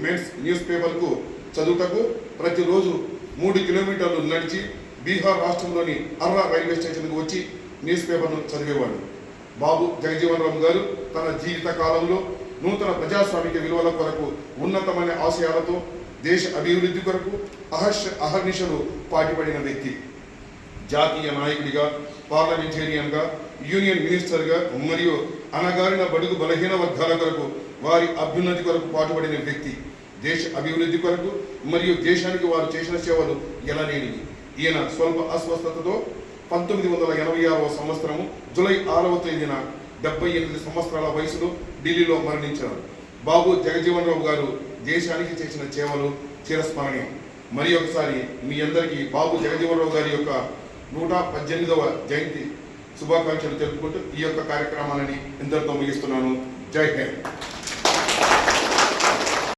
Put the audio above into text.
Mains news పేపర్కు చదువుటకు ప్రతిరోజు 3 కిలోమీటర్లు నడిచి బీహార్ రాష్ట్రంలోని అర్రా రైల్వే స్టేషన్కు వచ్చి న్యూస్ పేపర్ను చదివేవాడు. బాబు జగజీవన్ రామ్ గారు తన జీవిత కాలంలో నూతన ప్రజాస్వామిక విలువల కొరకు ఉన్నతమైన ఆశయాలతో దేశ అభివృద్ధి కొరకు అహర్నిశలు పాటుపడిన వ్యక్తి. జాతీయ నాయకుడిగా, పార్లమెంటేరియన్గా, యూనియన్ మినిస్టర్గా మరియు అణగారిన బడుగు బలహీన వర్గాల కొరకు వారి అభ్యున్నతి కొరకు పాటుపడిన వ్యక్తి. దేశ అభివృద్ధి కొరకు మరియు దేశానికి వారు చేసిన సేవలు ఎలలేనివి. ఈయన స్వల్ప అస్వస్థతతో 1986వ సంవత్సరము జూలై 6వ తేదీన 78 సంవత్సరాల వయసులో ఢిల్లీలో మరణించారు. బాబు జగజీవన్ రావు గారు దేశానికి చేసిన సేవలు చిరస్మరణీయం. మరి ఒకసారి మీ అందరికీ బాబు జగజీవన్ రావు గారి యొక్క 118వ జయంతి శుభాకాంక్షలు తెలుపుకుంటూ ఈ యొక్క కార్యక్రమాలని ఇంతటితో ముగిస్తున్నాను. జై హింద్.